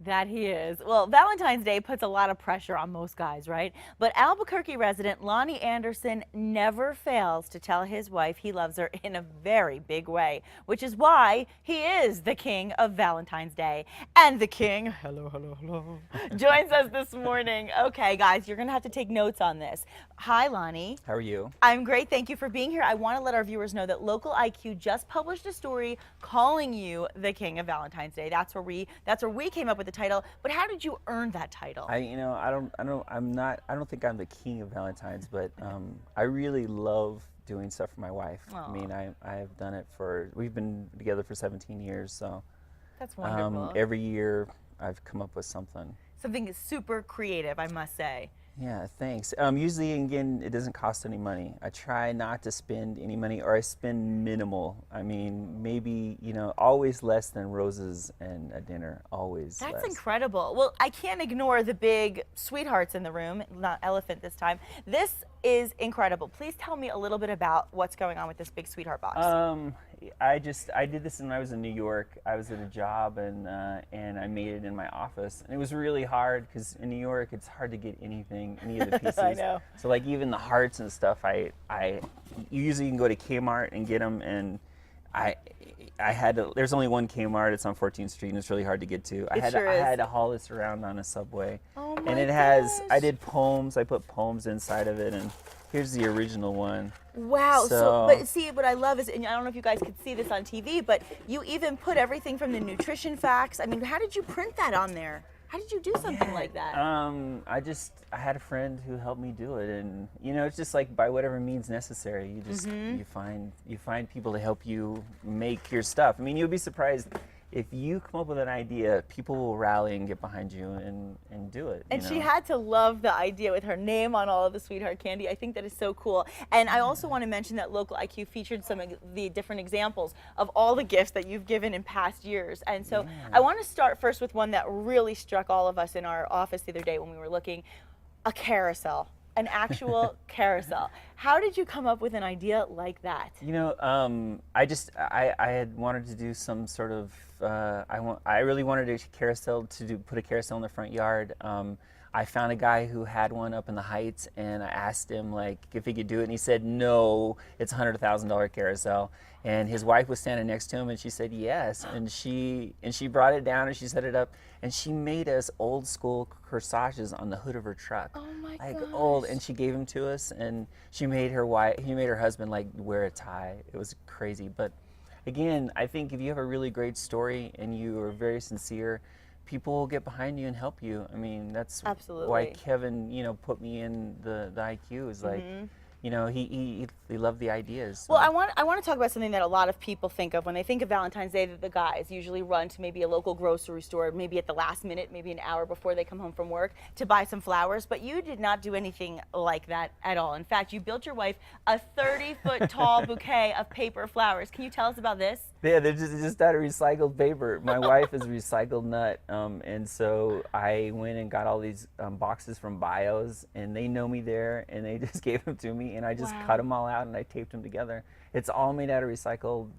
That he is. Well, Valentine's Day puts a lot of pressure on most guys, right? But Albuquerque resident Lonnie Anderson never fails to tell his wife he loves her in a very big way, which is why he is the king of Valentine's Day. And the king, hello, joins us this morning. Okay, guys, you're going to have to take notes on this. Hi, Lonnie. How are you? I'm great. Thank you for being here. I want to let our viewers know that Local IQ just published a story calling you the king of Valentine's Day. That's where we came up with the title. But how did you earn that title? I don't think I'm the king of Valentine's, but I really love doing stuff for my wife. Aww. I mean, I have done it we've been together for 17 years, so that's wonderful. every year I've come up with something. Something super creative, I must say. Yeah, thanks. Usually, again, it doesn't cost any money. I try not to spend any money, or I spend minimal. I mean, maybe, always less than roses and a dinner, always That's less. incredible. Well, I can't ignore the big sweethearts in the room, not elephant this time. This is incredible. Please tell me a little bit about what's going on with this big sweetheart box. I did this when I was in New York. I was at a job and I made it in my office. And it was really hard because in New York it's hard to get any of the pieces. I know. So like even the hearts and stuff, you usually can go to Kmart and get them, and I had to. There's only one Kmart. It's on 14th Street, and it's really hard to get to. I had to haul this around on a subway. Oh my and it gosh. has. I did poems. I put poems inside of it, and here's the original one. Wow. But see, what I love is, and I don't know if you guys could see this on TV, but you even put everything from the nutrition facts. I mean, how did you print that on there? How did you do something like that? I had a friend who helped me do it, and it's just like by whatever means necessary. You just you find people to help you make your stuff. I mean, you'll be surprised. If you come up with an idea, people will rally and get behind you and do it. And she had to love the idea with her name on all of the sweetheart candy. I think that is so cool. And I also want to mention that Local IQ featured some of the different examples of all the gifts that you've given in past years. And so I want to start first with one that really struck all of us in our office the other day when we were looking, a carousel. An actual carousel. How did you come up with an idea like that? I had wanted to do some sort of. I really wanted put a carousel in the front yard. I found a guy who had one up in the Heights, and I asked him if he could do it, and he said no. It's a $100,000 carousel. And his wife was standing next to him, and she said yes. And she brought it down and she set it up, and she made us old school corsages on the hood of her truck. Oh my gosh. Old, and she gave them to us, and he made her husband wear a tie. It was crazy, but again, I think if you have a really great story and you are very sincere, people will get behind you and help you. I mean, that's absolutely why Kevin, put me in the IQ. Is he loved the ideas. So. Well, I want to talk about something that a lot of people think of when they think of Valentine's Day. That the guys usually run to maybe a local grocery store, maybe at the last minute, maybe an hour before they come home from work, to buy some flowers. But you did not do anything like that at all. In fact, you built your wife a 30-foot tall bouquet of paper flowers. Can you tell us about this? Yeah, they're just out of recycled paper. My wife is a recycled nut, and so I went and got all these boxes from Bios, and they know me there, and they just gave them to me, and I just cut them all out and I taped them together. It's all made out of recycled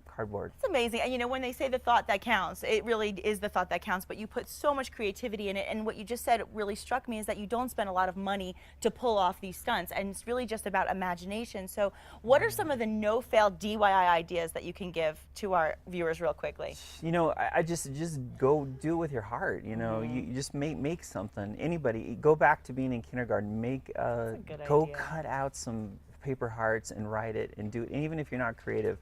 cardboard. It's amazing. And when they say the thought that counts, it really is the thought that counts, but you put so much creativity in it. And what you just said really struck me is that you don't spend a lot of money to pull off these stunts, and it's really just about imagination. So what are some of the no-fail DIY ideas that you can give to our viewers real quickly? I just go do it with your heart. You just make something. Anybody, go back to being in kindergarten, go idea. Cut out some paper hearts and write it and do it. And even if you're not creative,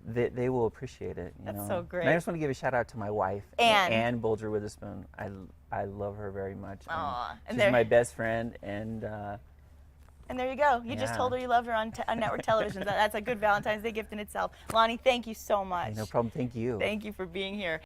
they will appreciate it. That's so great. And I just want to give a shout out to my wife, Ann Bulger Witherspoon. I love her very much. And she's my best friend, and there you go. You just told her you loved her on network television. That's a good Valentine's Day gift in itself. Lonnie, thank you so much. No problem. Thank you. Thank you for being here.